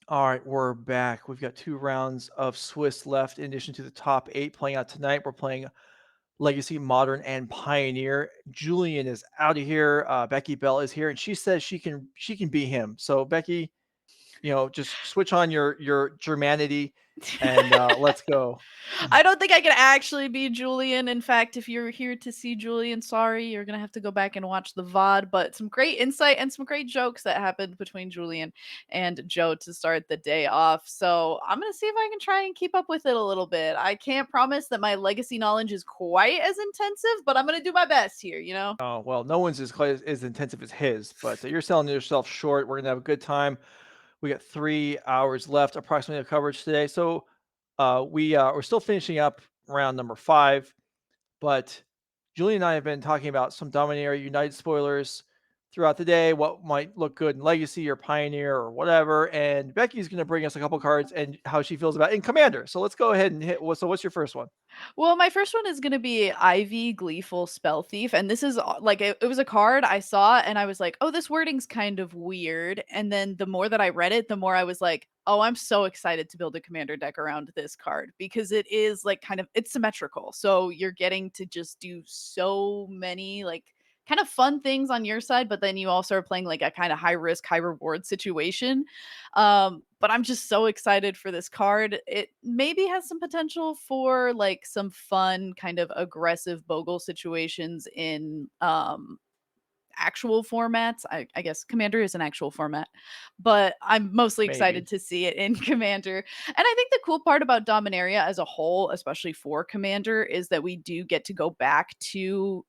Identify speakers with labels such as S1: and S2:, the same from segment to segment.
S1: All right, we're back. We've got 2 rounds of Swiss left in addition to the top 8 playing out tonight. We're playing Legacy, Modern, and Pioneer. Julian is out of here. Becky Bell is here, and she says she can beat him. So Becky, just switch on your Germanity and let's go.
S2: I don't think I can actually be Julian. In fact, if you're here to see Julian, sorry, you're gonna have to go back and watch the VOD. But some great insight and some great jokes that happened between Julian and Joe to start the day off. So I'm gonna see if I can try and keep up with it a little bit. I can't promise that my legacy knowledge is quite as intensive, but I'm gonna do my best here, you know?
S1: Oh, well, no one's as intensive as his, but you're selling yourself short. We're gonna have a good time. We got 3 hours left approximately of coverage today. So we're still finishing up round number 5, but Julie and I have been talking about some Dominaria United spoilers throughout the day, what might look good in Legacy or Pioneer or whatever. And Becky's going to bring us a couple cards and how she feels about it in Commander. So let's go ahead and hit. So what's your first one?
S2: Well, my first one is gonna be Ivy Gleeful Spell Thief, and this is like it was a card I saw, and I was like, "Oh, this wording's kind of weird." And then the more that I read it, the more I was like, "Oh, I'm so excited to build a commander deck around this card because it is like it's symmetrical, so you're getting to just do so many like." Kind of fun things on your side, but then you also are playing like a kind of high risk, high reward situation. But I'm just so excited for this card. It maybe has some potential for like some fun, kind of aggressive Bogle situations in actual formats. I guess Commander is an actual format, but I'm mostly excited
S1: Maybe.
S2: to see it in Commander. And I think the cool part about Dominaria as a whole, especially for Commander, is that we do get to go back to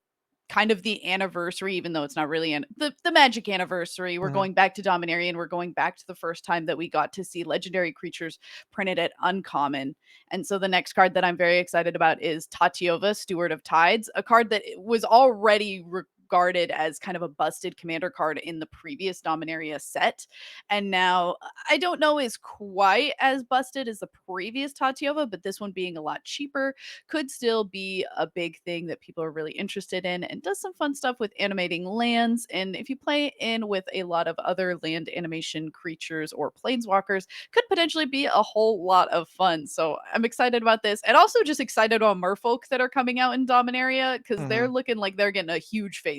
S2: kind of the anniversary, even though it's not really the magic anniversary. We're
S1: Mhm.
S2: going back to Dominaria, and we're going back to the first time that we got to see legendary creatures printed at uncommon. And so the next card that I'm very excited about is Tatiova, Steward of Tides, a card that was already regarded as kind of a busted commander card in the previous Dominaria set. And now I don't know is quite as busted as the previous Tatiova, but this one being a lot cheaper could still be a big thing that people are really interested in and does some fun stuff with animating lands. And if you play in with a lot of other land animation creatures or planeswalkers, could potentially be a whole lot of fun. So I'm excited about this and also just excited about merfolk that are coming out in Dominaria because they're
S1: Mhm.
S2: looking like they're getting a huge facelift.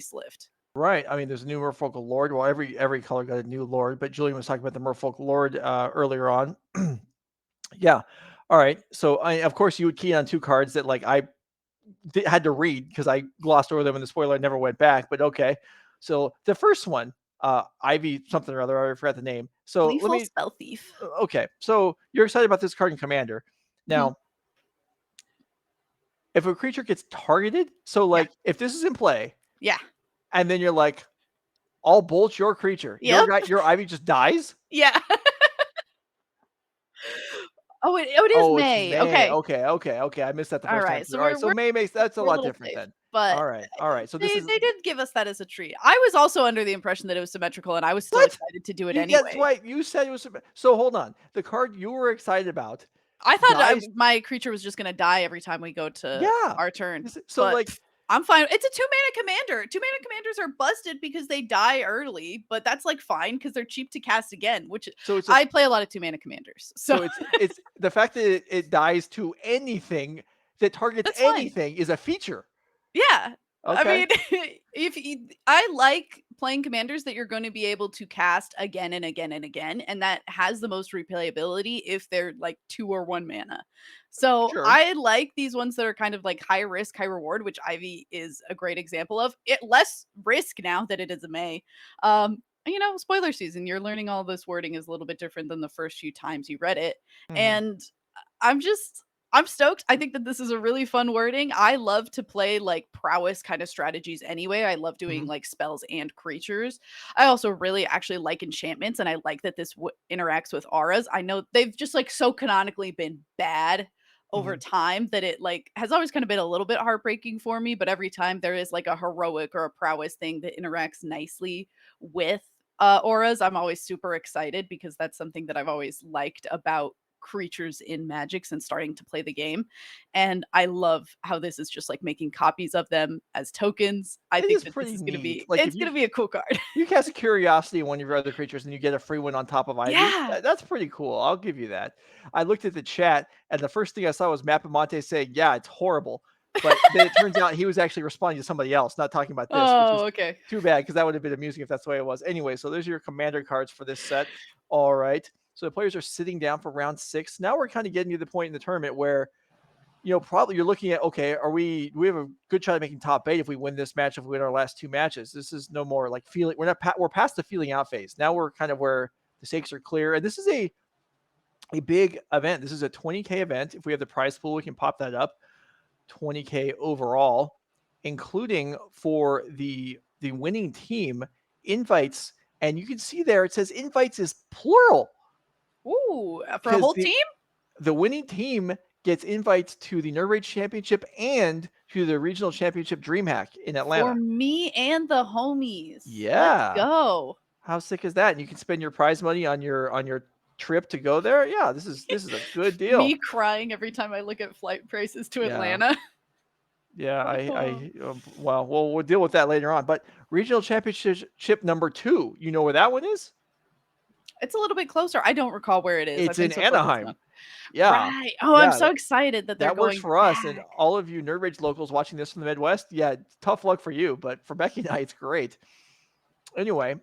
S1: Right. I mean, there's a new Merfolk Lord. Well, every color got a new Lord, but Julian was talking about the Merfolk Lord earlier on. Yeah. All right. So of course you would key on 2 cards that like I had to read because I glossed over them in the spoiler. I never went back, but okay. So the first one, Ivy something or other, I forgot the name. So let
S2: Gleeful
S1: me.
S2: Spell Thief.
S1: Okay. So you're excited about this card in Commander.
S2: Mhm.
S1: Now, if a creature gets targeted, so
S2: Yeah.
S1: like if this is in play,
S2: Yeah.
S1: and then you're like, I'll bolt your creature. Your
S2: Yep.
S1: guy, your Ivy just dies.
S2: Yeah. Oh, it is
S1: Oh, it's
S2: May.
S1: May.
S2: Okay.
S1: Okay. I missed that the
S2: All
S1: first time
S2: right.
S1: through.
S2: So
S1: All right, so May makes that's a
S2: we're a
S1: lot
S2: little
S1: different
S2: safe,
S1: then.
S2: but
S1: All right. So this is
S2: they did give us that as a treat. I was also under the impression that it was symmetrical, and I was still
S1: what?
S2: excited to do it
S1: That's
S2: anyway.
S1: right. You said it was so. Hold on. The card you were excited about
S2: I thought
S1: dies.
S2: my creature was just gonna die every time we go to
S1: Yeah.
S2: our turn,
S1: So
S2: but
S1: like
S2: I'm fine. It's a 2 mana commander. 2 mana commanders are busted because they die early, but that's like fine because they're cheap to cast again. Which
S1: so it's a
S2: I play a lot of 2 mana commanders, so
S1: so it's the fact that it dies to anything that targets
S2: that's fine.
S1: anything is a feature.
S2: Yeah. I
S1: Okay.
S2: mean, I like playing commanders that you're going to be able to cast again and again and again, and that has the most replayability if they're like 2 or 1 mana. So
S1: Sure.
S2: I like these ones that are kind of like high risk, high reward, which Ivy is a great example of. It less risk now that it is a May. Spoiler season, you're learning all this wording is a little bit different than the first few times you read it.
S1: Mhm.
S2: And I'm just I'm stoked. I think that this is a really fun wording. I love to play like prowess kind of strategies anyway. I love doing
S1: Mhm.
S2: like spells and creatures. I also really actually like enchantments and I like that this interacts with auras. I know they've just like so canonically been bad over
S1: Mhm.
S2: time that it like has always kind of been a little bit heartbreaking for me, but every time there is like a heroic or a prowess thing that interacts nicely with auras, I'm always super excited because that's something that I've always liked about creatures in Magic since starting to play the game. And I love how this is just like making copies of them as tokens. I
S1: It
S2: think
S1: is
S2: that this
S1: pretty
S2: is going to
S1: neat.
S2: be,
S1: Like
S2: it's
S1: if
S2: going to be a cool card.
S1: you cast Curiosity on one of your other creatures and you get a free one on top of Ivy,
S2: Yeah.
S1: that's pretty cool. I'll give you that. I looked at the chat and the first thing I saw was Mapamonte saying, "Yeah, it's horrible." But then it turns out he was actually responding to somebody else, not talking about this, which
S2: Oh,
S1: is
S2: okay.
S1: too bad because that would have been amusing if that's the way it was. Anyway, so there's your commander cards for this set. All right. So the players are sitting down for round 6. Now we're kind of getting to the point in the tournament where probably you're looking at, okay, do we have a good shot at making top 8 if we win this match, if we win our last 2 matches? This is no more like feeling. We're past the feeling out phase. Now we're kind of where the stakes are clear, and this is a big event. This is a 20K event. If we have the prize pool, we can pop that up. 20K overall, including for the winning team invites, and you can see there it says invites is plural
S2: Ooh, for a
S1: because
S2: whole team?
S1: the winning team gets invites to the Nerd Rage Championship and to the Regional Championship DreamHack in
S2: For
S1: Atlanta.
S2: me and the homies. Let's
S1: Yeah.
S2: go.
S1: How sick is that? And you can spend your prize money on your trip to go there. Yeah, this is a good deal.
S2: Me crying every time I look at flight prices to
S1: Yeah.
S2: Atlanta.
S1: Yeah,
S2: Oh.
S1: well, we'll deal with that later on. But Regional Championship number 2, you know where that one is?
S2: It's a little bit closer. I don't recall where it is. I've
S1: It's
S2: been
S1: in
S2: so focused on.
S1: Anaheim. Yeah.
S2: Right. Oh, I'm
S1: Yeah,
S2: so excited that they're
S1: that works
S2: going
S1: for us, and
S2: back.
S1: all of you Nerd Rage locals watching this from the Midwest. Yeah, tough luck for you, but for Becky and I, it's great. Anyway,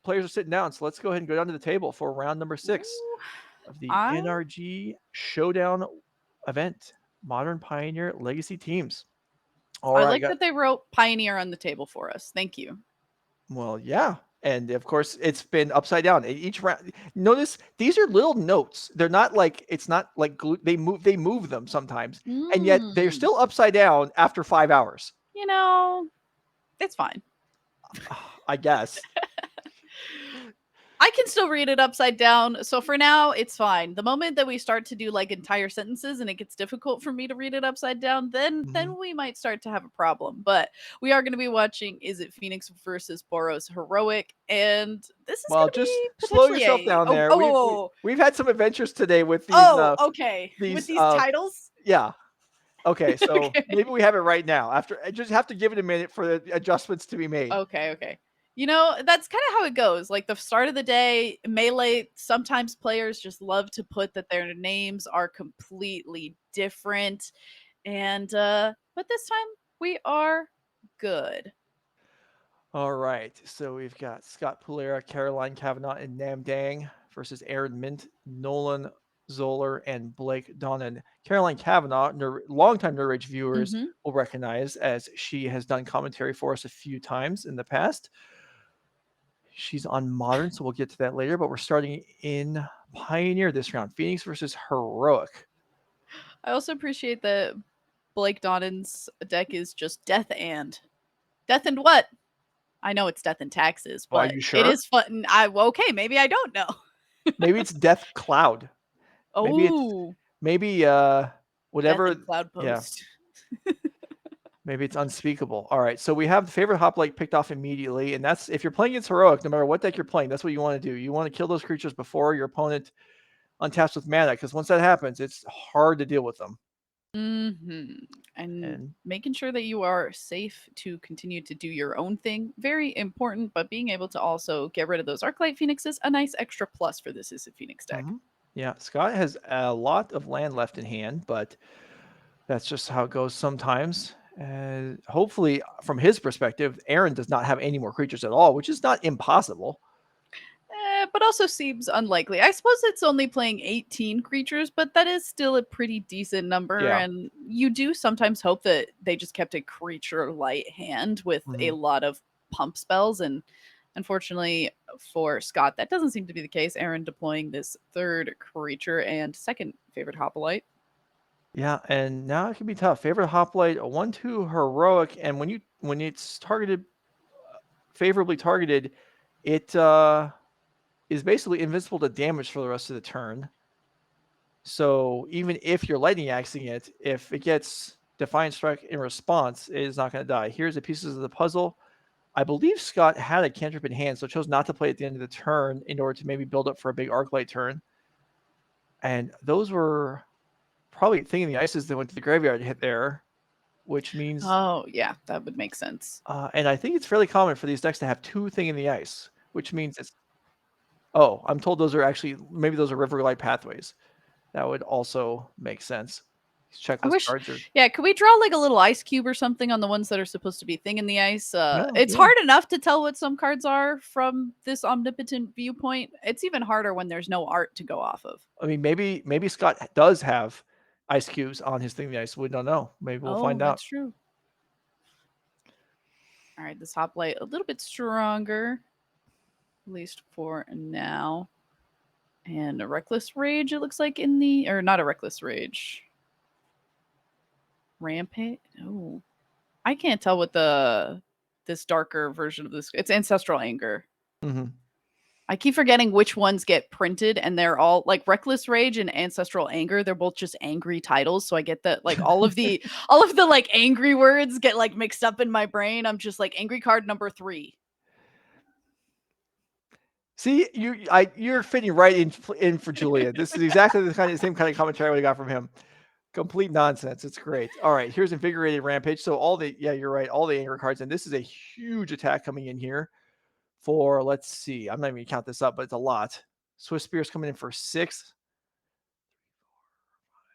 S1: players are sitting down, so let's go ahead and go down to the table for round number 6
S2: Ooh,
S1: of the
S2: I
S1: NRG Showdown event. Modern Pioneer Legacy teams. All
S2: I
S1: right,
S2: like that they wrote Pioneer on the table for us. Thank you.
S1: well, yeah. And of course, it's been upside down. Each round, notice these are little notes. They're not like it's not like glue. They move them sometimes, and yet they're
S2: Mm,
S1: still upside down after 5 hours.
S2: you know, it's fine.
S1: I guess.
S2: I can still read it upside down. So for now, it's fine. The moment that we start to do like entire sentences and it gets difficult for me to read it upside down, then we might start to have a problem. But we are going to be watching Izzet Phoenix versus Boros Heroic, and this is going
S1: Well,
S2: to
S1: just
S2: be
S1: slow
S2: potentially
S1: yourself
S2: a
S1: down there. We've had some adventures today with
S2: with
S1: these
S2: these titles.
S1: yeah. Okay, so
S2: Okay.
S1: maybe we have it right now. After I just have to give it a minute for the adjustments to be made.
S2: Okay. You know, that's kind of how it goes. Like the start of the day, Melee, sometimes players just love to put that their names are completely different. And but this time we are good.
S1: All right, so we've got Scott Pulera, Caroline Kavanaugh, and Nam Dang versus Aaron Mindt, Nolan, Zoler, and Blake Donnan. Caroline Kavanaugh, longtime Nerd Rage viewers
S2: Mhm.
S1: will recognize as she has done commentary for us a few times in the past. She's on Modern, so we'll get to that later, but we're starting in Pioneer this round. Phoenix versus Heroic.
S2: I also appreciate that Blake Donnan's deck is just death and what? I know it's death and taxes,
S1: Are
S2: but
S1: you
S2: it
S1: sure?
S2: is fun. Okay, maybe I don't know.
S1: Maybe it's Death Cloud. Maybe it's
S2: Oh,
S1: maybe
S2: death
S1: whatever.
S2: and cloud
S1: Yeah,
S2: post.
S1: maybe it's unspeakable. All right, so we have the favorite hoplite picked off immediately, and that's if you're playing against Heroic, no matter what deck you're playing, that's what you want to do. You want to kill those creatures before your opponent untaps with mana, because once that happens, it's hard to deal with them.
S2: And
S1: And
S2: making sure that you are safe to continue to do your own thing, very important, but being able to also get rid of those Arclight Phoenixes, a nice extra plus for this Izzet Phoenix deck.
S1: yeah, Scott has a lot of land left in hand, but that's just how it goes sometimes. Hopefully, from his perspective, Aaron does not have any more creatures at all, which is not impossible.
S2: But also seems unlikely. I suppose it's only playing 18 creatures, but that is still a pretty decent number.
S1: Yeah.
S2: And you do sometimes hope that they just kept a creature light hand with a lot of pump spells. And unfortunately for Scott, that doesn't seem to be the case. Aaron deploying this third creature and second favorite Hoplite.
S1: Yeah, and now it can be tough. Favorite hoplite, a 1/2 heroic, and when it's targeted favorably targeted, it is basically invincible to damage for the rest of the turn. So even if you're lightning axing it, if it gets Defiant Strike in response, it is not going to die. Here's the pieces of the puzzle. I believe Scott had a cantrip in hand, so chose not to play at the end of the turn in order to maybe build up for a big Arclight turn. And those were probably Thing in the Ices that went to the graveyard hit there, which means,
S2: Oh, yeah, that would make sense.
S1: and I think it's fairly common for these decks to have 2 Thing in the Ice, which means it's, oh, I'm told those are actually, maybe those are Riverlight Pathways. That would also make sense. These
S2: I
S1: checklist
S2: wish,
S1: cards are,
S2: yeah, could we draw like a little ice cube or something on the ones that are supposed to be Thing in the Ice?
S1: yeah,
S2: It's
S1: yeah.
S2: hard enough to tell what some cards are from this omnipotent viewpoint. It's even harder when there's no art to go off of.
S1: I mean, maybe Scott does have ice cubes on his Thing in the Ice. We don't know. Maybe we'll
S2: Oh,
S1: find out.
S2: that's true. All right, this hoplite a little bit stronger, at least for now. And a Reckless Rage, it looks like in the, or not a Reckless Rage. Rampage? Oh, I can't tell what this darker version of this, it's Ancestral Anger.
S1: Mm-hmm.
S2: I keep forgetting which ones get printed, and they're all like Reckless Rage and Ancestral Anger. They're both just angry titles, so I get that like all of the like angry words get like mixed up in my brain. I'm just like angry card number 3.
S1: See, you're fitting right in for Julia. This is exactly the same kind of commentary we got from him. Complete nonsense. It's great. All right, here's Invigorated Rampage. So you're right, all the anger cards, and this is a huge attack coming in here for, let's see, I'm not even gonna count this up, but it's a lot. Swift Spear's coming in for 6. 6,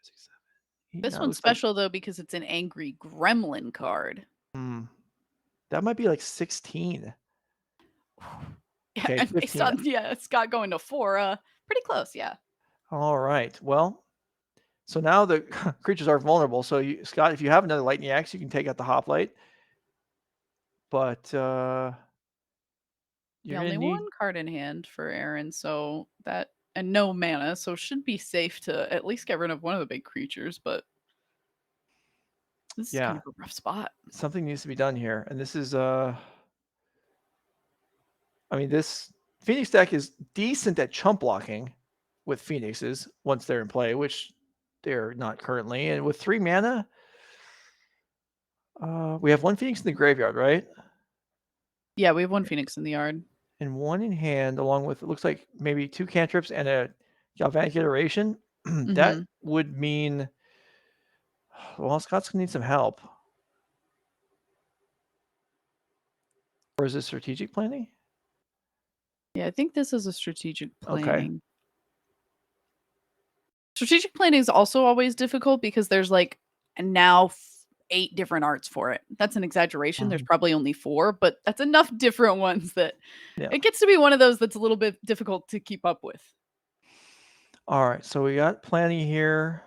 S1: 7, 8.
S2: This
S1: Now it
S2: one's
S1: looks like,
S2: special though because it's an angry gremlin card.
S1: that might be like 16.
S2: Yeah,
S1: Okay,
S2: and based
S1: 15.
S2: on Scott going to 4, pretty close, yeah.
S1: All right. Well, so now the creatures are vulnerable. So Scott, if you have another lightning axe, you can take out the hoplite. But you're gonna
S2: Only
S1: need,
S2: one card in hand for Aaron, so that, and no mana, so should be safe to at least get rid of one of the big creatures, but this is kind
S1: yeah,
S2: of a rough spot.
S1: something needs to be done here. And this is I mean, this Phoenix deck is decent at chump blocking with Phoenixes once they're in play, which they're not currently. And with 3 mana, we have 1 Phoenix in the graveyard, right?
S2: Yeah, we have 1 Phoenix in the yard.
S1: And 1 in hand, along with, it looks like maybe 2 cantrips and a Galvanic Iteration. That
S2: Mhm.
S1: would mean, well, Scott's gonna need some help. Or is it strategic planning?
S2: Yeah, I think this is a strategic
S1: Okay.
S2: planning. Strategic planning is also always difficult because there's like now 8 different arts for it. That's an exaggeration. There's probably only 4, but that's enough different ones that
S1: Yeah.
S2: it gets to be one of those that's a little bit difficult to keep up with.
S1: All right. So we got planning here.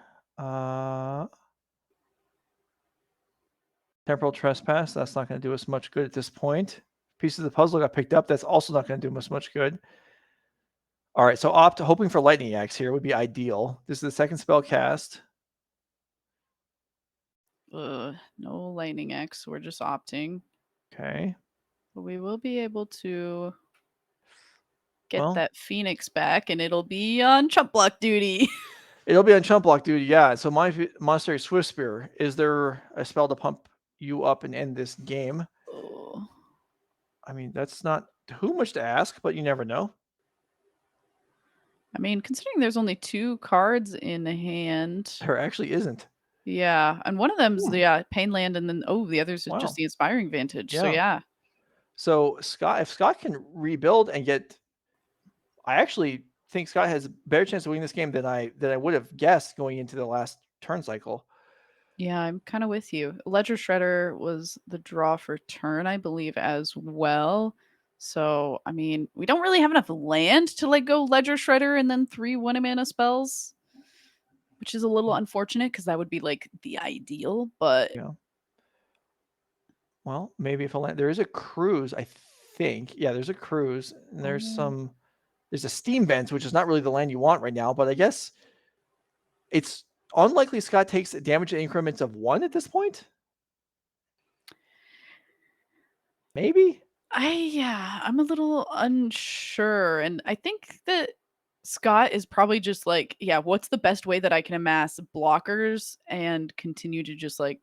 S1: Temporal Trespass. That's not going to do us much good at this point. Pieces of the puzzle got picked up. That's also not going to do us much good. All right. So hoping for Lightning Axe here would be ideal. This is the second spell cast.
S2: No lightning X. We're just opting.
S1: Okay.
S2: But we will be able to get
S1: Well,
S2: that Phoenix back, and it'll be on chump block duty.
S1: it'll be on chump block duty. Yeah. So my Monastery Swift Spear. Is there a spell to pump you up and end this game?
S2: Oh.
S1: I mean, that's not too much to ask, but you never know.
S2: I mean, considering there's only 2 cards in the hand.
S1: There actually isn't.
S2: Yeah, and one of them's the Painland, and then the others is
S1: Wow.
S2: just the Inspiring Vantage.
S1: Yeah.
S2: So yeah.
S1: So Scott, if Scott can rebuild and get, I actually think Scott has a better chance of winning this game than I would have guessed going into the last turn cycle.
S2: Yeah, I'm kind of with you. Ledger Shredder was the draw for turn, I believe, as well. So, I mean, we don't really have enough land to like go Ledger Shredder and then 3 1-mana spells, which is a little unfortunate because that would be like the ideal, but
S1: Yeah. Well, maybe if a land, there is a cruise, I think. Yeah, there's a cruise, and there's a steam vent, which is not really the land you want right now, but I guess it's unlikely Scott takes damage in increments of 1 at this point. Maybe.
S2: I'm a little unsure, and I think that Scott is probably just like, yeah, what's the best way that I can amass blockers and continue to just like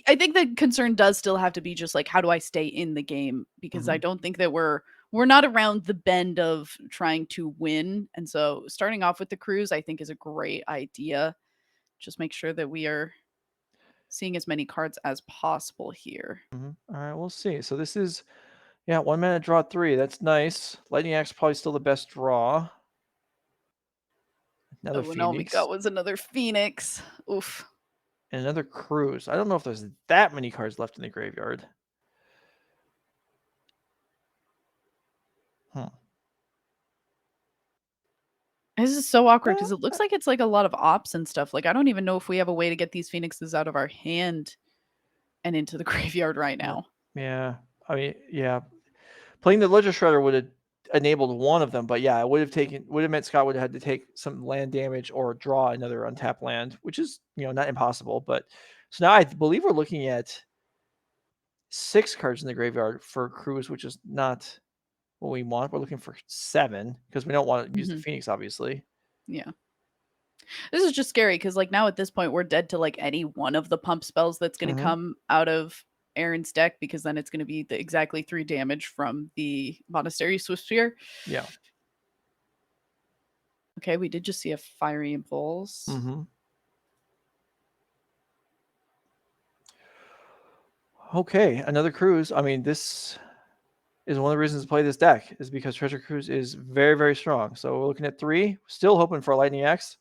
S2: I think the concern does still have to be just like how do I stay in the game because I don't think that we're we're not around the bend of trying to win. And so starting off with the cruise, I think, is a great idea. Just make sure that we are seeing as many cards as possible here.
S1: All right, we'll see. So this is, yeah, 1 mana, draw 3. That's nice. Lightning Axe probably still the best draw. Another
S2: Oh, and all we
S1: Phoenix.
S2: got was another Phoenix. Oof.
S1: And another Cruise. I don't know if there's that many cards left in the graveyard.
S2: This is so awkward because it looks like it's like a lot of ops and stuff. Like, I don't even know if we have a way to get these Phoenixes out of our hand and into the graveyard right now.
S1: Yeah. I mean, yeah. Playing the Ledger Shredder would have enabled one of them, but yeah, it would have meant Scott would have had to take some land damage or draw another untapped land, which is, not impossible. But so now I believe we're looking at 6 cards in the graveyard for Cruise, which is not what we want. We're looking for 7 because we don't want to use the Phoenix, obviously.
S2: Yeah. This is just scary because, like, now at this point, we're dead to, like, any one of the pump spells that's going to come out of Aaron's deck, because then it's going to be the exactly 3 damage from the Monastery Swiftspear.
S1: Yeah.
S2: Okay, we did just see a Fiery Impulse.
S1: Okay, another Cruise. I mean, this is one of the reasons to play this deck, is because Treasure Cruise is very, very strong. So we're looking at 3. Still hoping for a Lightning Axe.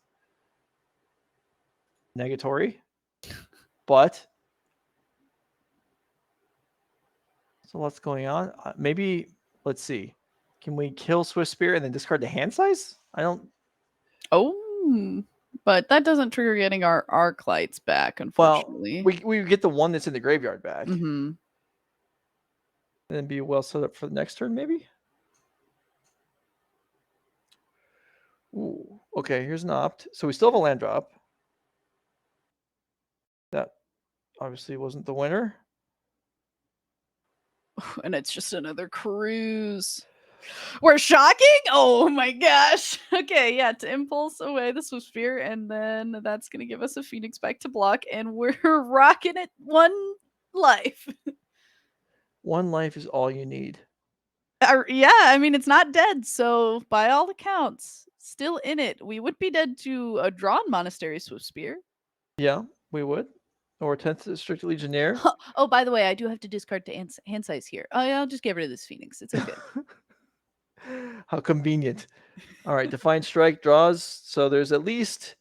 S1: Negatory. But so what's going on? Maybe, let's see. Can we kill Swift Spear and then discard the hand size? I don't.
S2: Oh, but that doesn't trigger getting our Arc Lights back, unfortunately.
S1: Well, we get the one that's in the graveyard back.
S2: Mm-hmm.
S1: And then be well set up for the next turn, maybe? Ooh, okay, here's an opt. So we still have a land drop. That obviously wasn't the winner.
S2: And it's just another Cruise. We're shocking? Oh my gosh. Okay, yeah, to impulse away the Swift Spear, and then that's going to give us a Phoenix back to block, and we're rocking it 1 life.
S1: 1 life is all you need.
S2: Yeah, I mean, it's not dead, so by all accounts, still in it. We would be dead to a drawn Monastery Swift Spear.
S1: Yeah, we would. Or 10th District Legionnaire.
S2: Oh, by the way, I do have to discard to hand size here. Oh, yeah, I'll just get rid of this Phoenix. It's okay.
S1: How convenient. All right, Defiant Strike draws. So there's at least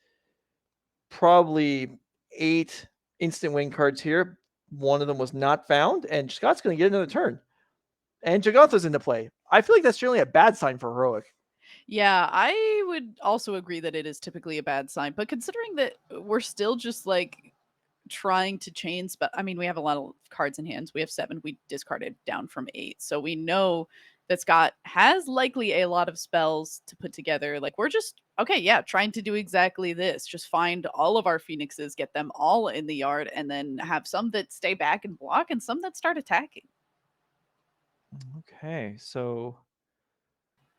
S1: probably 8 instant win cards here. One of them was not found, and Scott's going to get another turn. And Jagantha's into play. I feel like that's generally a bad sign for Heroic.
S2: Yeah, I would also agree that it is typically a bad sign. But considering that we're still just like trying to chains, but I mean, we have a lot of cards in hands. We have 7. We discarded down from 8. So we know that Scott has likely a lot of spells to put together. Like, we're just, okay, yeah, trying to do exactly this. Just find all of our Phoenixes, get them all in the yard, and then have some that stay back and block and some that start attacking.
S1: Okay, so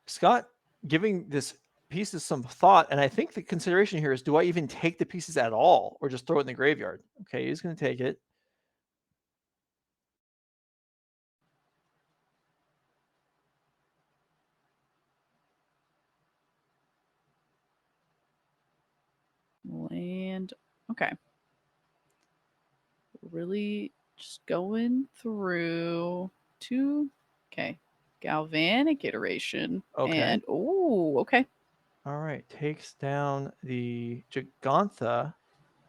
S1: Scott giving this pieces some thought, and I think the consideration here is, do I even take the pieces at all or just throw it in the graveyard? Okay, he's going to take it.
S2: Land. Okay. Really just going through 2. Okay. Galvanic Iteration.
S1: Okay.
S2: And, oh, okay.
S1: All right, takes down the Jagantha.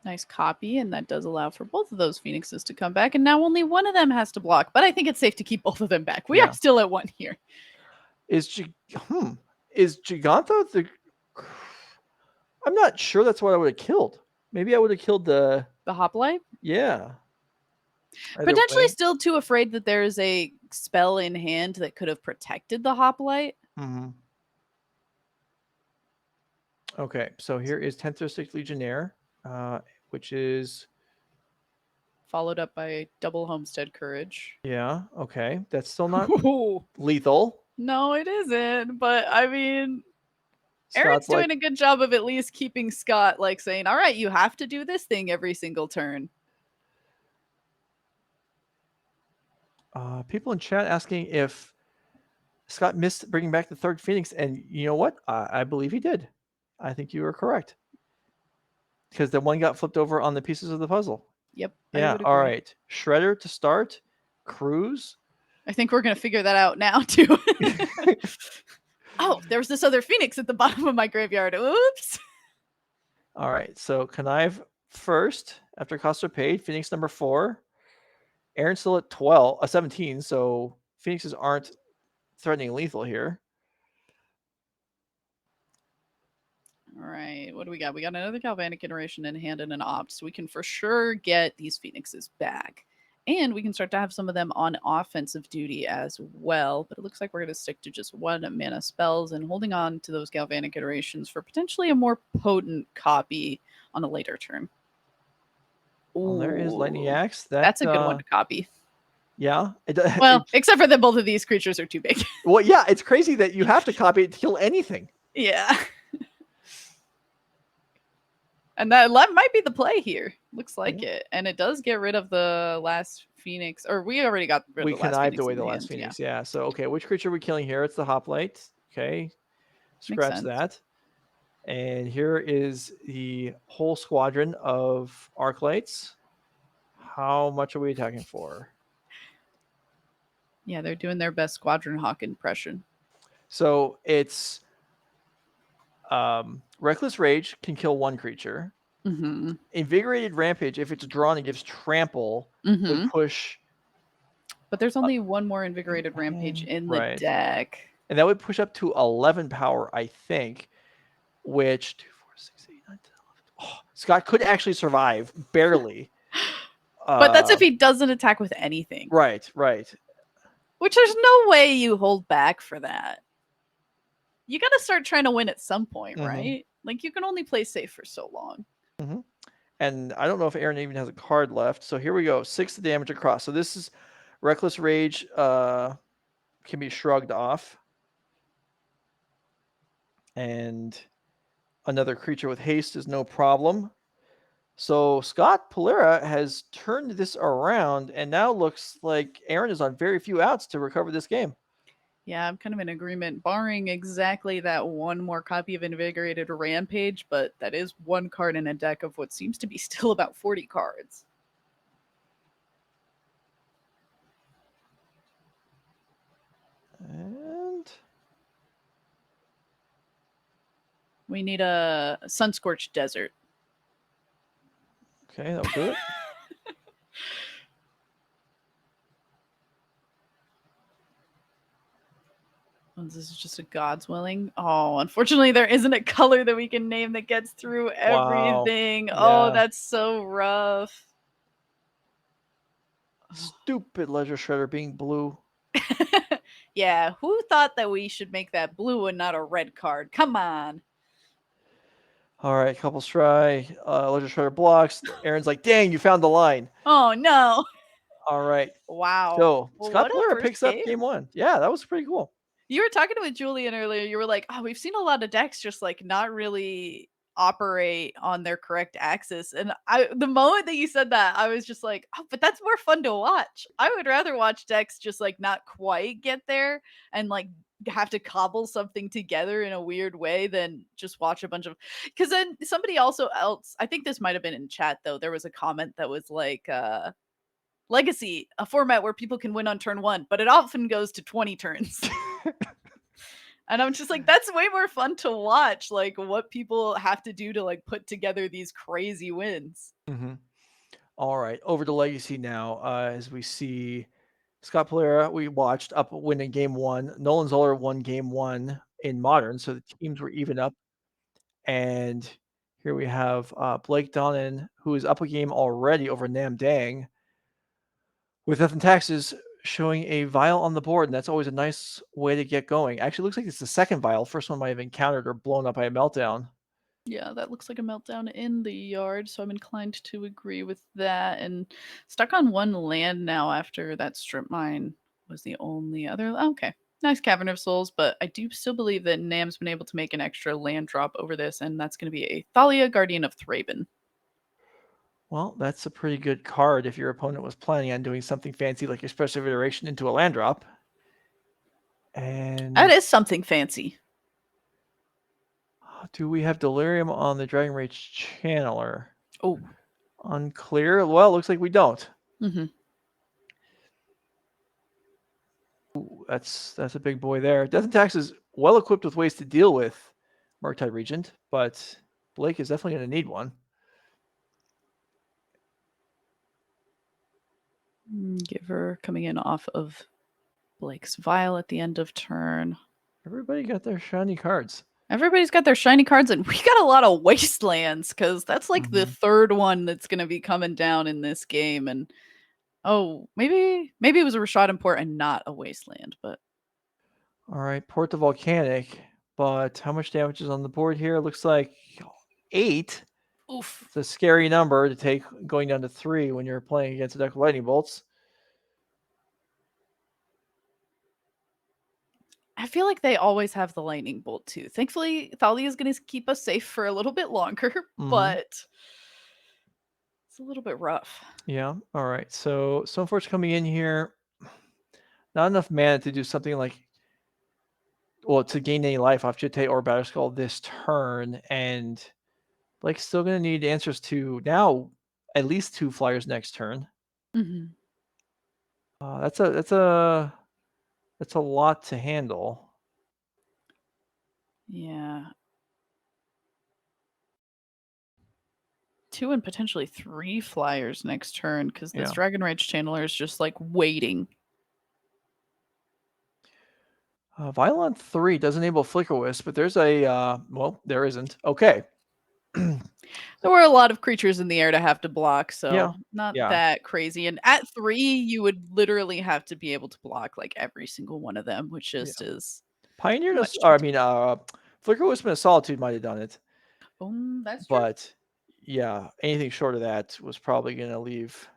S2: Nice copy, and that does allow for both of those Phoenixes to come back, and now only one of them has to block, but I think it's safe to keep both of them back. We are still at 1 here.
S1: Is Jagantha the... I'm not sure that's what I would have killed. Maybe I would have killed the
S2: Hoplite?
S1: Yeah.
S2: Potentially still too afraid that there is a spell in hand that could have protected the Hoplite.
S1: Okay, so here is 10th District Legionnaire, which is
S2: followed up by double Homestead Courage.
S1: Yeah, okay. That's still not lethal.
S2: No, it isn't. But I mean, Aaron's doing a good job of at least keeping Scott like saying, all right, you have to do this thing every single turn.
S1: People in chat asking if Scott missed bringing back the third Phoenix, and you know what? I believe he did. I think you were correct because the one got flipped over on the pieces of the puzzle.
S2: Yep, I
S1: Yeah.
S2: would
S1: All
S2: agree.
S1: right. Shredder to start. Cruz.
S2: I think we're gonna figure that out now too. Oh, there was this other Phoenix at the bottom of my graveyard. Oops.
S1: All right. So Connive first after costs are paid. Phoenix number 4. Aaron's still at 17. So Phoenixes aren't threatening lethal here.
S2: All right, what do we got? We got another Galvanic iteration in hand and an opt, so we can for sure get these Phoenixes back. And we can start to have some of them on offensive duty as well. But it looks like we're going to stick to just 1 mana spells and holding on to those Galvanic iterations for potentially a more potent copy on a later turn.
S1: Well, there is Lightning
S2: Ooh,
S1: Axe.
S2: that's a good one to copy.
S1: Yeah.
S2: Well, except for that both of these creatures are too big.
S1: Well, yeah, it's crazy that you have to copy it to kill anything.
S2: Yeah. And that might be the play here. Looks like it. And it does get rid of the last Phoenix. Or we already got rid of the last Phoenix. We
S1: connived away the last Phoenix, yeah. So, okay, which creature are we killing here? It's the Hoplite. Okay. Scratch that. And here is the whole squadron of Arclights. How much are we attacking for?
S2: Yeah, they're doing their best Squadron Hawk impression.
S1: So it's Reckless Rage can kill 1 creature.
S2: Mm-hmm.
S1: Invigorated Rampage, if it's drawn, it gives trample. Would push.
S2: But there's only 1 more Invigorated Rampage in the deck.
S1: And that would push up to 11 power, I think, which 2, 4, 6, 8, 9, 10, 11. Oh, Scott could actually survive, barely.
S2: But that's if he doesn't attack with anything.
S1: Right.
S2: Which there's no way you hold back for that. You got to start trying to win at some point, right? Like, you can only play safe for so long.
S1: And I don't know if Aaron even has a card left. So here we go. 6 damage across. So this is Reckless Rage can be shrugged off. And another creature with haste is no problem. So Scott Pulera has turned this around and now looks like Aaron is on very few outs to recover this game.
S2: Yeah, I'm kind of in agreement, barring exactly that 1 more copy of Invigorated Rampage, but that is 1 card in a deck of what seems to be still about 40 cards.
S1: And
S2: we need a Sunscorched Desert.
S1: Okay, that'll do it.
S2: This is just a God's Willing. Oh, unfortunately, there isn't a color that we can name that gets through everything. Wow. Oh, that's so rough.
S1: Stupid Ledger Shredder being blue.
S2: Yeah, who thought that we should make that blue and not a red card? Come on.
S1: All right, couple try. Ledger Shredder blocks. Aaron's like, dang, you found the line.
S2: Oh, no.
S1: All right.
S2: Wow.
S1: So Scott Pulera picks up game 1. Yeah, that was pretty cool.
S2: You were talking with Julian earlier. You were like, oh, we've seen a lot of decks just like not really operate on their correct axis. And the moment that you said that, I was just like, oh, but that's more fun to watch. I would rather watch decks just like not quite get there and like have to cobble something together in a weird way than just watch a bunch of, because then somebody else, I think this might have been in chat though, there was a comment that was like, Legacy, a format where people can win on turn 1, but it often goes to 20 turns. And I'm just like, that's way more fun to watch, like what people have to do to like put together these crazy wins.
S1: All right, over to Legacy now. As we see Scott Pulera, we watched up winning game 1. Nolan Zoler won game 1 in Modern, so the teams were even up. And here we have Blake Donnan, who is up a game already over Nam Dang, with Death and Taxes showing a vial on the board, and that's always a nice way to get going. Actually, it looks like it's the second vial. First one might have encountered or blown up by a meltdown.
S2: Yeah, that looks like a meltdown in the yard, so I'm inclined to agree with that. And stuck on 1 land now after that strip mine was the only other. Okay, nice Cavern of Souls, but I do still believe that Nam's been able to make an extra land drop over this, and that's going to be a Thalia, Guardian of Thraben.
S1: Well, that's a pretty good card if your opponent was planning on doing something fancy like Expressive Iteration into a land drop. And
S2: That is something fancy.
S1: do we have Delirium on the Dragon Rage Channeler?
S2: Oh.
S1: Unclear. Well, looks like we don't.
S2: Mm-hmm.
S1: Ooh, that's a big boy there. Death and Tax is well equipped with ways to deal with Murktide Regent, but Blake is definitely going to need one.
S2: Giver coming in off of Blake's Vial at the end of turn.
S1: Everybody got their shiny cards.
S2: Everybody's got their shiny cards, and we got a lot of Wastelands because that's like the third one that's going to be coming down in this game. And maybe it was a Rashad Import and not a Wasteland, but
S1: all right, Port the Volcanic, but how much damage is on the board here? Looks like 8.
S2: oof.
S1: It's a scary number to take going down to 3 when you're playing against a deck of lightning bolts.
S2: I feel like they always have the lightning bolt too. Thankfully, Thalia is going to keep us safe for a little bit longer, but it's a little bit rough.
S1: Yeah. All right. So Stoneforge coming in here. Not enough mana to do something like, well, to gain any life off Jitte or Batterskull this turn, and Blake's still going to need answers to now at least 2 flyers next turn.
S2: Mm-hmm.
S1: That's a lot to handle.
S2: Yeah. 2 and potentially 3 flyers next turn because this Dragon Rage Channeler is just like waiting.
S1: Violon 3 does enable Flicker Wisp, but there's a, well, there isn't. Okay.
S2: There were a lot of creatures in the air to have to block, so not
S1: Yeah.
S2: that crazy. And at 3, you would literally have to be able to block like every single one of them, which just is
S1: Pioneer
S2: much
S1: does, or I mean, Flicker Wisp and Solitude might have done it.
S2: that's true.
S1: But yeah, anything short of that was probably going to leave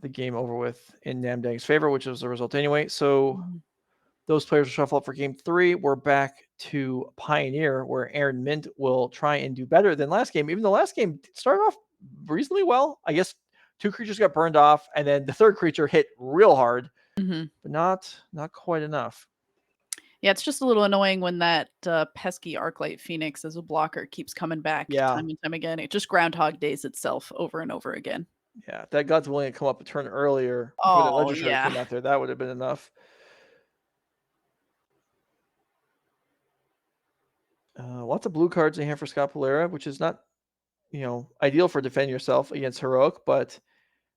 S1: the game over with in Namdang's favor, which was the result anyway. So those players will shuffle up for game 3. We're back to Pioneer, where Aaron Mindt will try and do better than last game. Even though last game started off reasonably well. I guess 2 creatures got burned off, and then the third creature hit real hard, but not quite enough.
S2: Yeah, it's just a little annoying when that pesky Arclight Phoenix as a blocker keeps coming back time and time again. It just Groundhog Days itself over and over again.
S1: Yeah, if that God's willing to come up a turn earlier before that Legendary came out there, that would have been enough. Lots of blue cards in here for Scott Pulera, which is not, ideal for defending yourself against Heroic, but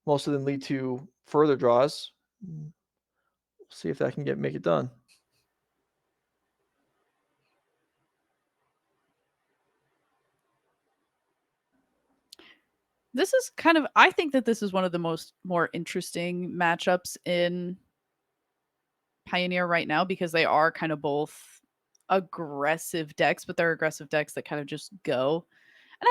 S1: most of them lead to further draws. We'll see if that can make it done.
S2: This is I think that this is one of the more interesting matchups in Pioneer right now because they are kind of both aggressive decks, but they're aggressive decks that kind of just go. And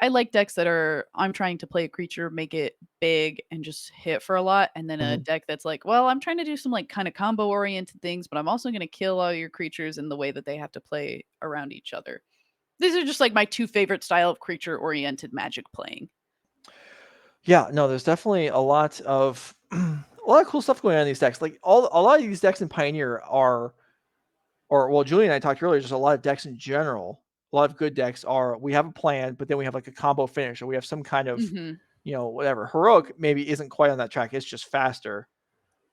S2: I like decks that are I'm trying to play a creature, make it big and just hit for a lot, and then a deck that's like, well, I'm trying to do some like kind of combo oriented things, but I'm also going to kill all your creatures in the way that they have to play around each other. These are just like my 2 favorite style of creature oriented Magic playing.
S1: Yeah, no, there's definitely a lot of cool stuff going on in these decks. Like a lot of these decks in Pioneer are, Julie and I talked earlier, just a lot of decks in general. A lot of good decks are, we have a plan, but then we have like a combo finish, or we have some kind of, whatever. Heroic maybe isn't quite on that track. It's just faster.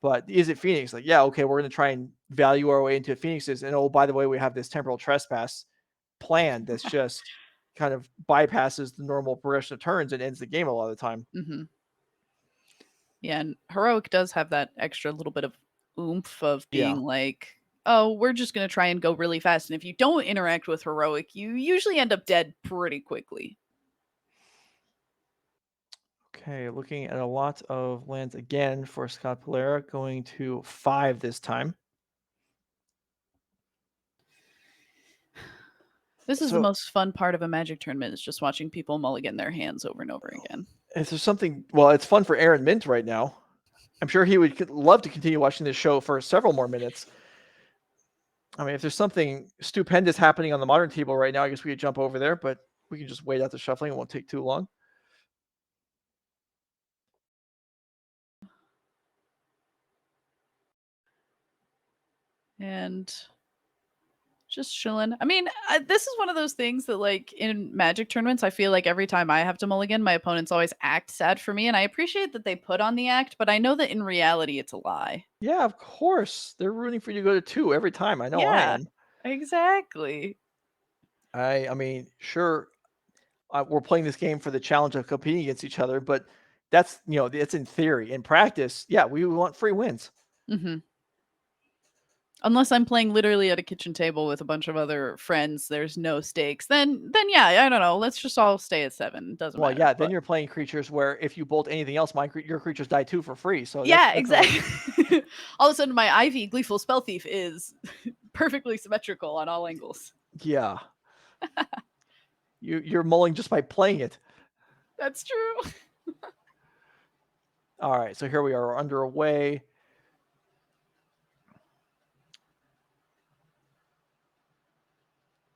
S1: But Izzet Phoenix, like, yeah, okay, we're going to try and value our way into Phoenixes. And oh, by the way, we have this Temporal Trespass plan that's just kind of bypasses the normal progression of turns and ends the game a lot of the time.
S2: Yeah, and Heroic does have that extra little bit of oomph of being like, oh, we're just going to try and go really fast. And if you don't interact with Heroic, you usually end up dead pretty quickly.
S1: Okay, looking at a lot of lands again for Scott Pulera, going to 5 this time.
S2: This is the most fun part of a Magic tournament, is just watching people mulligan their hands over and over again.
S1: Is there something, well, it's fun for Aaron Mindt right now. I'm sure he would love to continue watching this show for several more minutes. I mean, if there's something stupendous happening on the modern table right now, I guess we could jump over there, but we can just wait out the shuffling. It won't take too long.
S2: and just chilling. I mean, this is one of those things that, like, in Magic tournaments, I feel like every time I have to mulligan, my opponents always act sad for me, and I appreciate that they put on the act, but I know that in reality it's a lie.
S1: Yeah, of course. They're rooting for you to go to 2 every time. I know I
S2: Yeah,
S1: am.
S2: exactly.
S1: I mean, sure, we're playing this game for the challenge of competing against each other, but that's, it's in theory. In practice, yeah, we want free wins.
S2: Mhm. Unless I'm playing literally at a kitchen table with a bunch of other friends, there's no stakes. Then yeah, I don't know. Let's just all stay at 7. Doesn't
S1: Well,
S2: matter.
S1: yeah, then
S2: But
S1: you're playing creatures where if you bolt anything else, your creatures die too for free. So
S2: yeah,
S1: that's not a
S2: exactly. All of a sudden, my Ivy Gleeful Spell Thief is perfectly symmetrical on all angles.
S1: yeah. You're mulling just by playing it.
S2: That's true.
S1: All right, so here we are underway.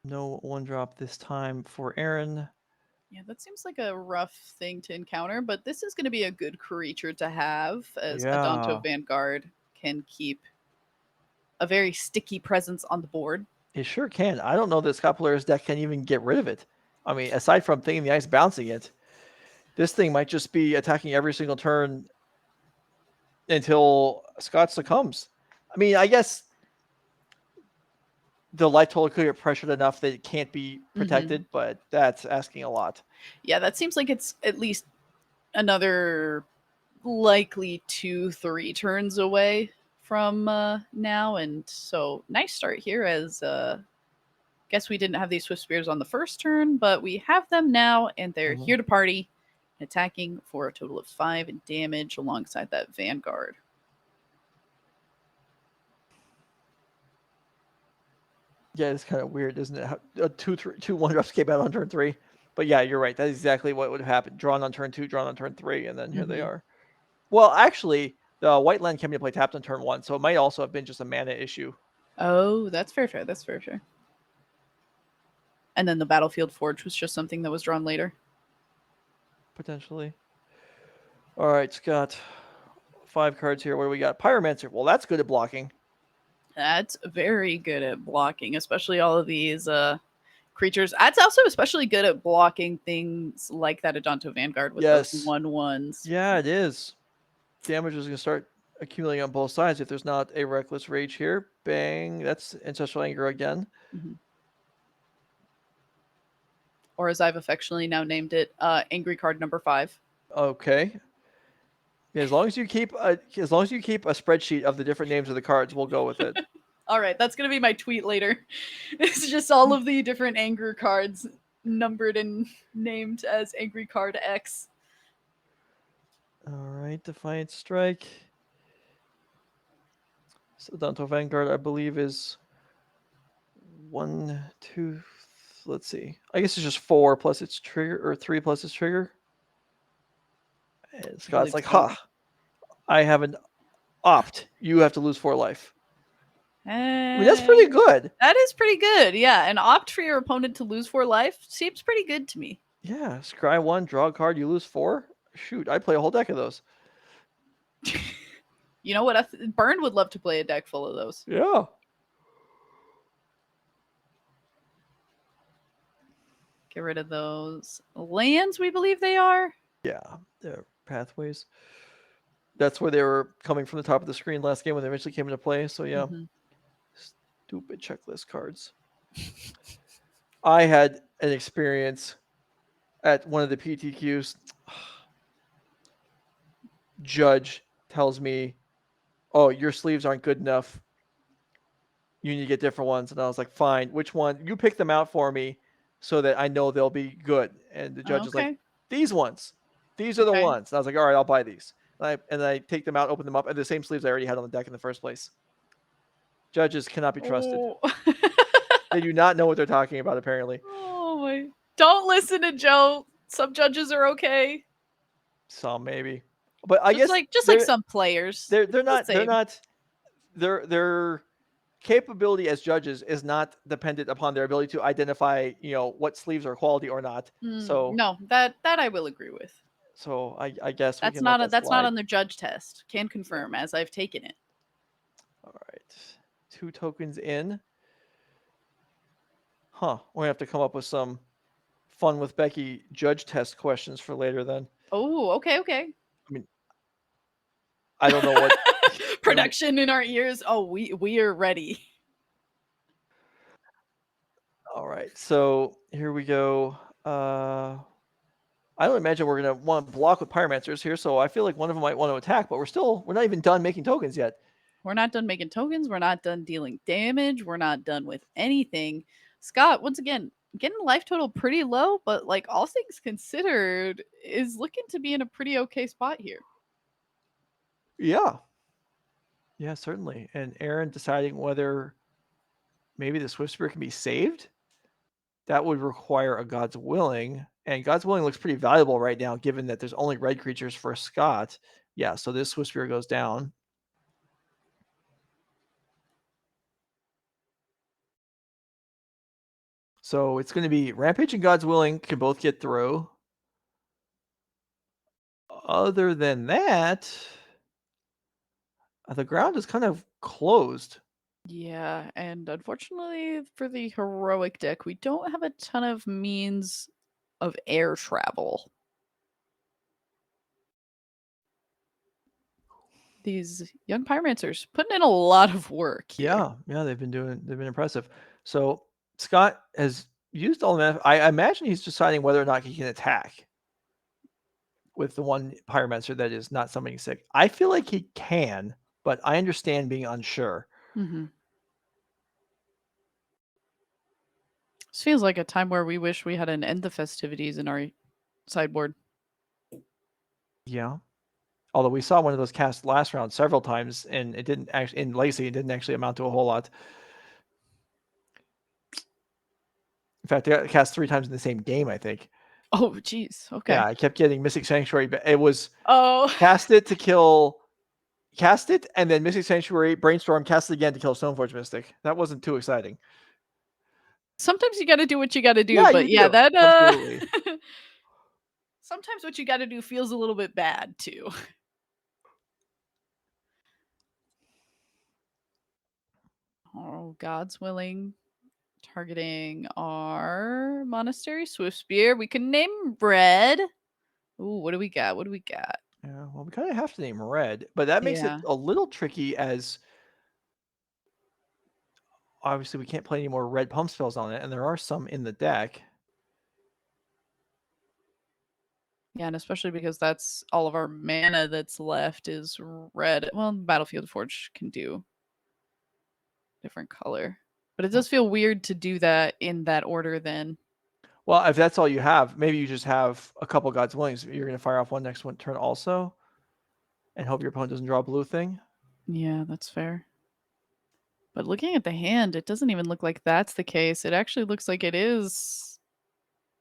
S1: No 1-drop this time for Aaron.
S2: Yeah, that seems like a rough thing to encounter, but this is going to be a good creature to have, as
S1: Yeah,
S2: Adonto Vanguard can keep a very sticky presence on the board.
S1: it sure can. I don't know that Scott Pulera's deck can even get rid of it. I mean, aside from Thing in the Ice bouncing it, this thing might just be attacking every single turn until Scott succumbs. I mean, I guess the life total could get pressured enough that it can't be protected, but that's asking a lot.
S2: Yeah, that seems like it's at least another likely 2-3 turns away from now. And so nice start here, as guess we didn't have these Swift Spears on the first turn, but we have them now, and they're here to party, attacking for a total of 5 damage alongside that Vanguard.
S1: Yeah, it's kind of weird, isn't it? How, 2 1-drops came out on turn 3. But yeah, you're right. That's exactly what would have happened. Drawn on turn 2, drawn on turn 3, and then here they are. Well, actually, the white land came into play tapped on turn 1, so it might also have been just a mana issue.
S2: Oh, that's fair. That's fair. And then the Battlefield Forge was just something that was drawn later.
S1: Potentially. All right, Scott. 5 cards here. What do we got? Pyromancer. Well, that's good at blocking.
S2: That's very good at blocking, especially all of these creatures. That's also especially good at blocking things like that Adonto Vanguard with those 1/1s.
S1: Yeah, it is. Damage is going to start accumulating on both sides if there's not a Reckless Rage here. Bang. That's Ancestral Anger again.
S2: Or as I've affectionately now named it, Angry Card number 5.
S1: Okay. As long as you keep a spreadsheet of the different names of the cards, we'll go with it.
S2: All right, that's gonna be my tweet later. It's just all of the different anger cards numbered and named as Angry Card X.
S1: All right, Defiant Strike. So Adonto Vanguard, I believe, is 1, 2. Let's see. I guess it's just 4 plus its trigger, or 3 plus its trigger. And Scott's like,
S2: so.
S1: "Ha! I have an opt. You have to lose 4 life." I mean, that's pretty good.
S2: That is pretty good, yeah. And opt for your opponent to lose 4 life seems pretty good to me.
S1: Yeah, scry 1, draw a card, you lose 4. Shoot, I'd play a whole deck of those.
S2: You know what? Burn would love to play a deck full of those.
S1: Yeah.
S2: Get rid of those lands, we believe they are.
S1: Yeah, they're pathways. That's where they were coming from the top of the screen last game when they eventually came into play. So yeah, stupid checklist cards. I had an experience at one of the PTQs. Judge tells me, "Oh, your sleeves aren't good enough. You need to get different ones." And I was like, "Fine. Which one? You pick them out for me so that I know they'll be good." And the judge is like, "These ones. These are the ones." And I was like, "All right, I'll buy these." And I take them out, open them up, and the same sleeves I already had on the deck in the first place. Judges cannot be trusted. They do not know what they're talking about, apparently.
S2: Oh my! Don't listen to Joe. Some judges are okay.
S1: Some maybe, but I guess
S2: just like some players.
S1: They're not. Their capability as judges is not dependent upon their ability to identify, what sleeves are quality or not. So
S2: no, that I will agree with.
S1: So I guess
S2: that's not on their judge test. Can confirm, as I've taken it.
S1: All right, 2 tokens in. Huh. We're gonna have to come up with some fun with Becky judge test questions for later then.
S2: Oh, okay.
S1: I mean, I don't know what
S2: Production in our ears. Oh, we are ready.
S1: All right, so here we go. I don't imagine we're gonna want to block with pyromancers here, so I feel like one of them might want to attack, but we're not even done making tokens yet.
S2: We're not done making tokens. We're not done dealing damage. We're not done with anything. Scott, once again, getting life total pretty low, but like all things considered, is looking to be in a pretty okay spot here.
S1: Yeah. Yeah, certainly. And Aaron deciding whether maybe the Swift Spear can be saved. That would require a God's Willing. And God's Willing looks pretty valuable right now, given that there's only red creatures for Scott. Yeah, so this Swift Spear goes down. So it's going to be Rampage and God's Willing can both get through. Other than that, the ground is kind of closed.
S2: Yeah, and unfortunately for the heroic deck, we don't have a ton of means of air travel. These young pyromancers putting in a lot of work here.
S1: Yeah, they've been impressive. So Scott has used all the I imagine he's deciding whether or not he can attack with the one pyromancer that is not summoning sick. I feel like he can, but I understand being unsure.
S2: Mm-hmm. This feels like a time where we wish we had an end the festivities in our sideboard.
S1: Yeah. Although we saw one of those cast last round several times, and it didn't actually in Lacey, it didn't actually amount to a whole lot. In fact, they got cast 3 times in the same game, I think.
S2: Oh, geez. Okay.
S1: Yeah, I kept getting Mystic Sanctuary, but it was
S2: cast
S1: it to kill, cast it, and then Mystic Sanctuary, Brainstorm, cast it again to kill Stoneforge Mystic. That wasn't too exciting.
S2: Sometimes you got to do what you got to do,
S1: Yeah,
S2: but
S1: you
S2: yeah,
S1: do.
S2: that
S1: Absolutely.
S2: sometimes what you got to do feels a little bit bad too. Oh, God's Willing. Targeting our Monastery Swift Spear. We can name red. Ooh, what do we got?
S1: Yeah, well, we kind of have to name red, but that makes it
S2: Yeah.
S1: a little tricky as obviously we can't play any more red pump spells on it, and there are some in the deck.
S2: Yeah, and especially because that's all of our mana that's left is red. Well, Battlefield Forge can do different color. But it does feel weird to do that in that order then.
S1: Well, if that's all you have, maybe you just have a couple God's Willings. You're going to fire off one next one turn also, and hope your opponent doesn't draw a blue thing.
S2: Yeah, that's fair. But looking at the hand, it doesn't even look like that's the case. It actually looks like it is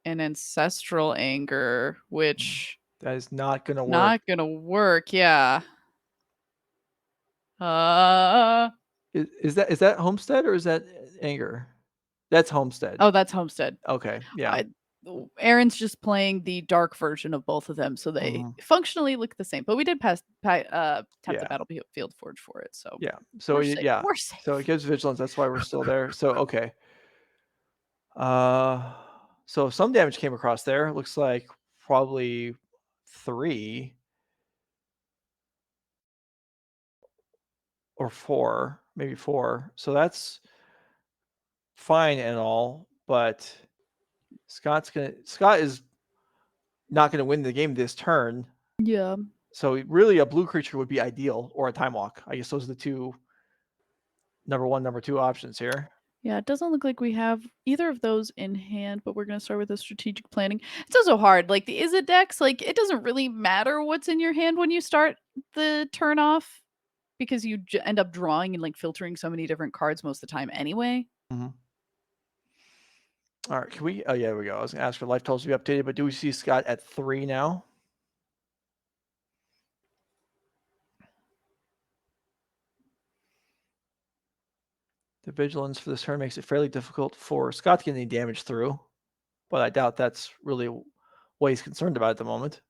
S2: an Ancestral Anger, which
S1: that is not going to work.
S2: Not gonna work, yeah.
S1: Is that Homestead or is that Anger? That's Homestead.
S2: Oh, that's Homestead.
S1: Okay, yeah.
S2: Aaron's just playing the dark version of both of them, so they functionally look the same. But we did tap the Battlefield Forge for it, so
S1: yeah. So
S2: we're safe.
S1: yeah,
S2: we're safe.
S1: So it gives vigilance. That's why we're still there. So okay. So some damage came across there. It looks like probably 3 or 4, maybe 4. So that's fine and all, but Scott is not gonna win the game this turn.
S2: Yeah.
S1: So really a blue creature would be ideal, or a Time Walk. I guess those are the two number 1, number 2 options here.
S2: Yeah, it doesn't look like we have either of those in hand, but we're going to start with the strategic planning. It's also hard. Like the Izzet decks, like it doesn't really matter what's in your hand when you start the turn off because you end up drawing and like filtering so many different cards most of the time anyway.
S1: Mm-hmm. All right, can we? Oh yeah, there we go. I was gonna ask for life totals to be updated, but do we see Scott at 3 now? The vigilance for this turn makes it fairly difficult for Scott to get any damage through, but I doubt that's really what he's concerned about at the moment.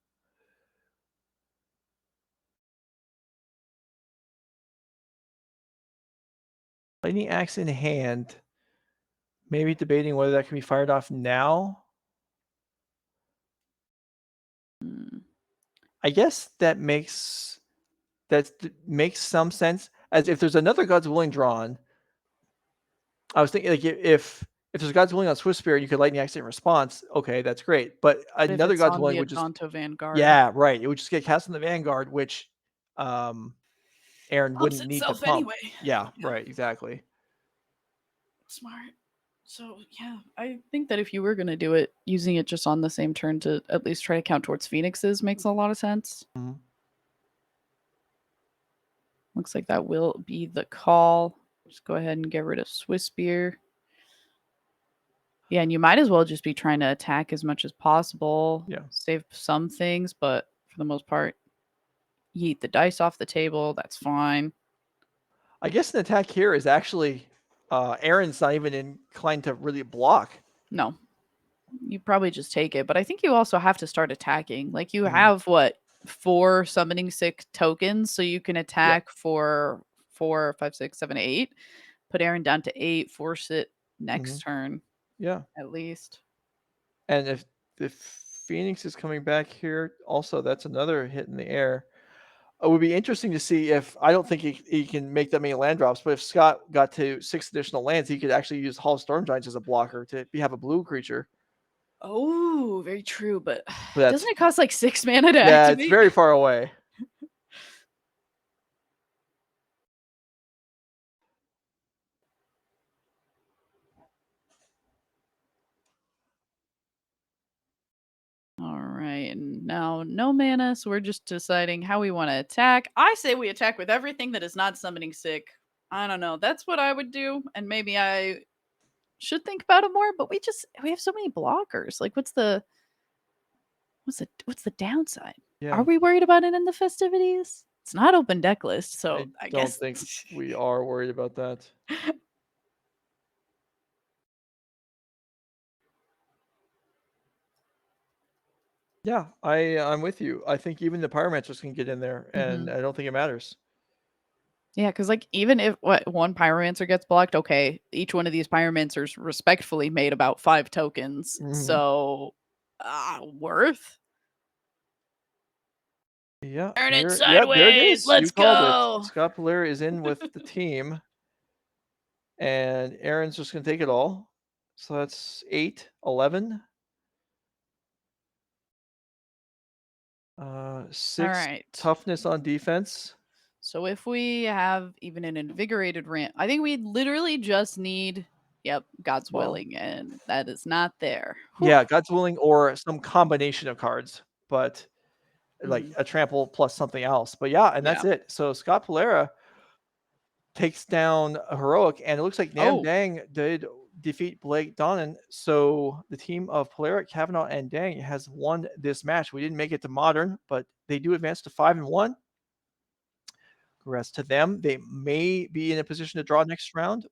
S1: Lightning axe in hand. Maybe debating whether that can be fired off now. I guess that makes some sense. As if there's another God's Willing drawn, I was thinking like if there's God's Willing on Swift Spirit, you could Lightning Axe in response. Okay, that's great. But
S2: But if
S1: another
S2: it's
S1: God's
S2: on
S1: Willing
S2: the
S1: would just
S2: Adonto Vanguard,
S1: right. It would just get cast on the Vanguard, which Aaron
S2: pumps
S1: wouldn't need to
S2: itself
S1: pump.
S2: anyway.
S1: Yeah, right, exactly.
S2: Smart. So yeah, I think that if you were gonna do it, using it just on the same turn to at least try to count towards Phoenixes makes a lot of sense.
S1: Mhm.
S2: Looks like that will be the call. Just go ahead and get rid of Swiss Spear. Yeah, and you might as well just be trying to attack as much as possible.
S1: Yeah.
S2: Save some things, but for the most part, yeet the dice off the table. That's fine.
S1: I guess an attack here is actually Aaron's not even inclined to really block.
S2: No, you probably just take it. But I think you also have to start attacking. Like you
S1: Mhm.
S2: have what 4 summoning sick tokens, so you can attack for 4, 5, 6, 7, 8. Put Aaron down to 8. Force it next turn
S1: Yeah.
S2: at least.
S1: And if Phoenix is coming back here, also that's another hit in the air. It would be interesting to see if I don't think he can make that many land drops, but if Scott got to 6 additional lands, he could actually use Hall of Storm Giants as a blocker to have a blue creature.
S2: Oh, very true. But
S1: But that's
S2: doesn't it cost like 6 mana to
S1: yeah, it's
S2: activate?
S1: very far away.
S2: All right, and now no mana, so we're just deciding how we want to attack. I say we attack with everything that is not summoning sick. I don't know. That's what I would do, and maybe I should think about it more. But we have so many blockers. Like, what's the downside?
S1: Yeah.
S2: Are we worried about it in the festivities? It's not open deck list, so I
S1: don't
S2: guess
S1: think we are worried about that. Yeah, I'm with you. I think even the pyromancers can get in there, and I don't think it matters.
S2: Yeah, because like even if one pyromancer gets blocked, okay, each one of these pyromancers respectfully made about 5 tokens, so worth.
S1: Yeah,
S2: Turn it
S1: there it
S2: sideways.
S1: is. You
S2: Let's
S1: called it.
S2: go.
S1: Scott Pulera is in with the team, and Aaron's just gonna take it all. So that's 8, 11. 6
S2: All right.
S1: toughness on defense.
S2: So if we have even an invigorated ramp, I think we literally just need, God's
S1: Well,
S2: willing, and that is not there.
S1: yeah, God's willing or some combination of cards, but like
S2: Mhm.
S1: a trample plus something else. But yeah, and that's
S2: Yeah.
S1: it. So Scott Pulera takes down a heroic, and it looks like Nam
S2: Oh,
S1: Dang did defeat Blake Donnan. So the team of Pulera, Kavangh, and Dang has won this match. We didn't make it to modern, but they do advance to 5-1. Congrats to them. They may be in a position to draw next round.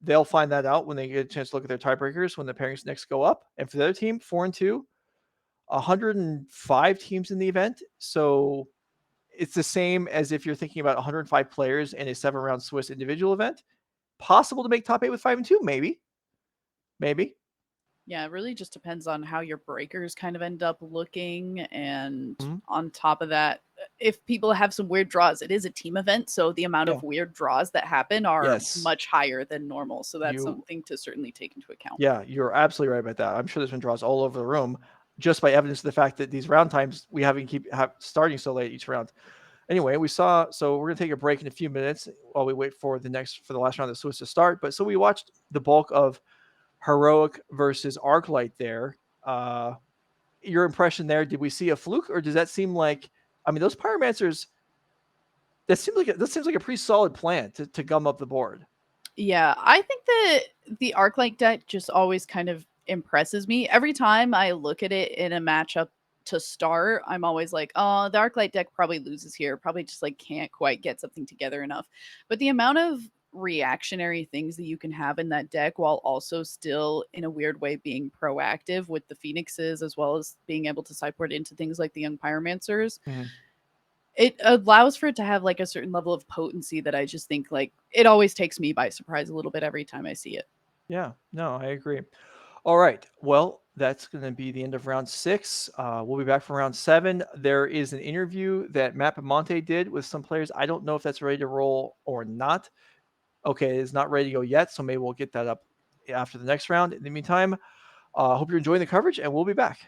S1: They'll find that out when they get a chance to look at their tiebreakers when the pairings next go up. And for the other team, 4-2, 105 teams in the event. So it's the same as if you're thinking about 105 players in a 7-round Swiss individual event. Possible to make top 8 with 5-2, maybe.
S2: yeah, it really just depends on how your breakers kind of end up looking. And
S1: Mhm.
S2: on top of that, if people have some weird draws, it is a team event. So the amount
S1: Yeah.
S2: of weird draws that happen are
S1: Yes.
S2: much higher than normal. So that's
S1: You
S2: something to certainly take into account.
S1: Yeah, you're absolutely right about that. I'm sure there's been draws all over the room just by evidence of the fact that these round times we haven't starting so late each round. Anyway, so we're gonna take a break in a few minutes while we wait for the last round of the Swiss to start. But so we watched the bulk of Heroic versus Arclight there. Your impression there, did we see a fluke, or does that seem like, I mean, those pyromancers, that seems like a pretty solid plan to gum up the board.
S2: Yeah, I think that the Arclight deck just always kind of impresses me. Every time I look at it in a matchup to start, I'm always like, oh, the Arclight deck probably loses here. Probably just like can't quite get something together enough. But the amount of reactionary things that you can have in that deck while also still in a weird way being proactive with the Phoenixes as well as being able to sideboard into things like the Young Pyromancers, it allows for it to have like a certain level of potency that I just think like it always takes me by surprise a little bit every time I see it.
S1: Yeah, no, I agree. All right. Well, that's going to be the end of round 6. We'll be back for round 7. There is an interview that Matt Monte did with some players. I don't know if that's ready to roll or not. Okay, it's not ready to go yet, so maybe we'll get that up after the next round. In the meantime, hope you're enjoying the coverage, and we'll be back.